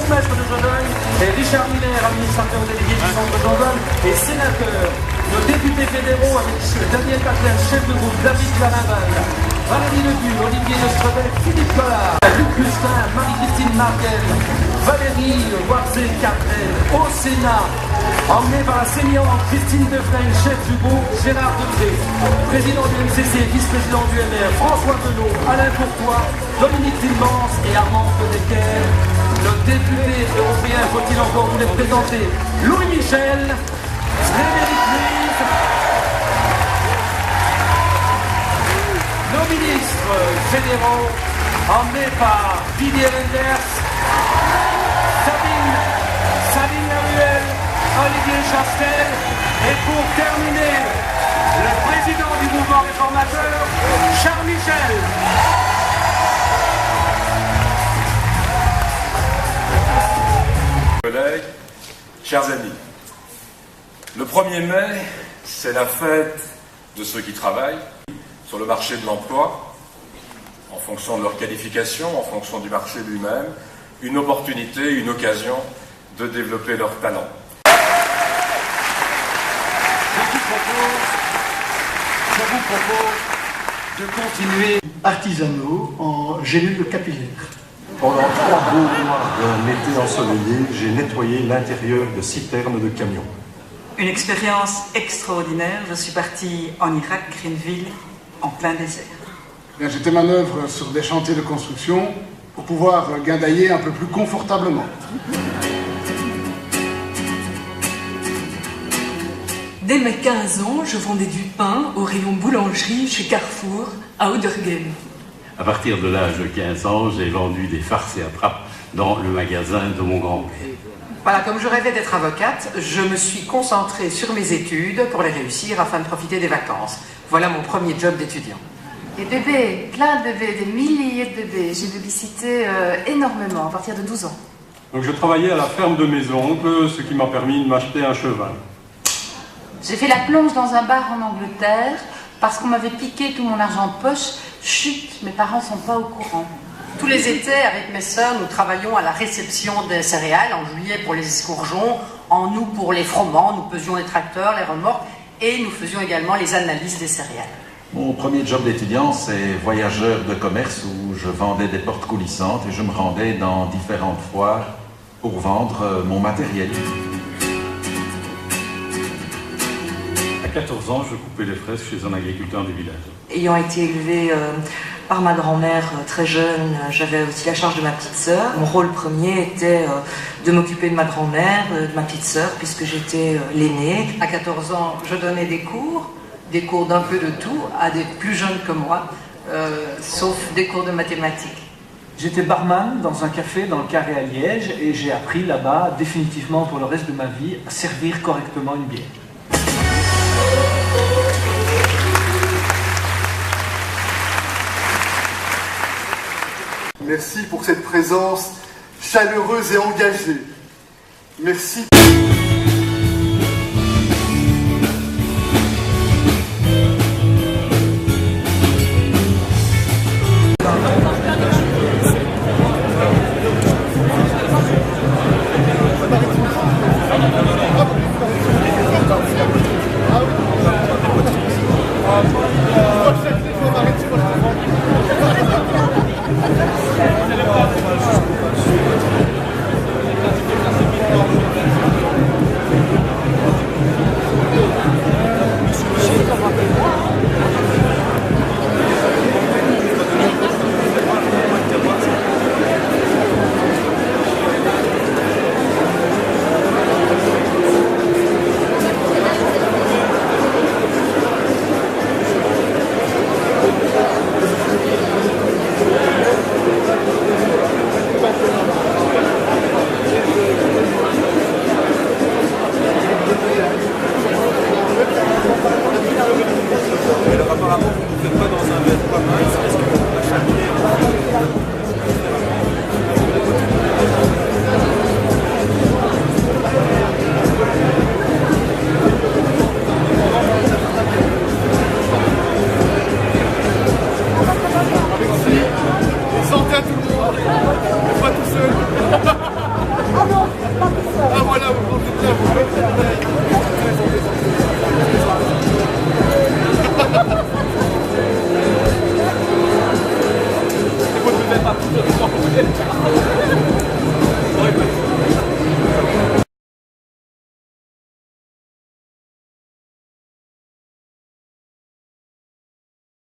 bourgmestre de Jodogne, et Richard Miller, administrateur délégué du centre Jodogne, et sénateur. Nos députés fédéraux avec Daniel Caclin, chef de groupe, David Clarinval, Valérie Lebu, Olivier Nostrebel, Philippe Collard, Luc Justin, Marie-Christine Markel, Valérie Warzé-Carrel, au Sénat, emmené par la senior Christine Defresne, chef du groupe, Gérard Debré, président du MCC, vice-président du MR, François Belot, Alain Courtois, Dominique Tilmans et Armand Decker. Le député européen, faut-il encore vous les présenter, Louis Michel, Frédéric Louise, nos ministres fédéraux, emmenés par Didier Renders, Sabine Laruelle, Olivier Chastel, et pour terminer, le président du mouvement réformateur, Charles Michel. Collègues, chers amis, le 1er mai, c'est la fête de ceux qui travaillent sur le marché de l'emploi, en fonction de leur qualification, en fonction du marché lui-même, une opportunité, une occasion de développer leur talent. Je vous propose de continuer artisanaux en gélules capillaires. Pendant 3 beaux mois d'un été ensoleillé, j'ai nettoyé l'intérieur de citernes de camions. Une expérience extraordinaire. Je suis partie en Irak, Greenville, en plein désert. J'étais manœuvre sur des chantiers de construction pour pouvoir guindailler un peu plus confortablement. Dès mes 15 ans, je vendais du pain au rayon boulangerie chez Carrefour à Ouderghem. À partir de l'âge de 15 ans, j'ai vendu des farces et attrapes dans le magasin de mon grand-père. Voilà, comme je rêvais d'être avocate, je me suis concentrée sur mes études pour les réussir afin de profiter des vacances. Voilà mon premier job d'étudiant. Des bébés, plein de bébés, des milliers de bébés. J'ai babycité énormément à partir de 12 ans. Donc je travaillais à la ferme de mes oncles, ce qui m'a permis de m'acheter un cheval. J'ai fait la plonge dans un bar en Angleterre parce qu'on m'avait piqué tout mon argent de poche. Chut, mes parents sont pas au courant. Tous les étés, avec mes sœurs, nous travaillions à la réception des céréales, en juillet pour les escourgeons, en août pour les froment, nous pesions les tracteurs, les remorques, et nous faisions également les analyses des céréales. Mon premier job d'étudiant, c'est voyageur de commerce où je vendais des portes coulissantes et je me rendais dans différentes foires pour vendre mon matériel. À 14 ans, je coupais les fraises chez un agriculteur du village. Ayant été élevée par ma grand-mère très jeune, j'avais aussi la charge de ma petite sœur. Mon rôle premier était de m'occuper de ma grand-mère, de ma petite sœur, puisque j'étais l'aînée. À 14 ans, je donnais des cours d'un peu de tout, à des plus jeunes que moi, sauf des cours de mathématiques. J'étais barman dans un café dans le Carré à Liège et j'ai appris là-bas, définitivement pour le reste de ma vie, à servir correctement une bière. Merci pour cette présence chaleureuse et engagée. Merci. Alors apparemment, vous ne faites pas dans un verre commun.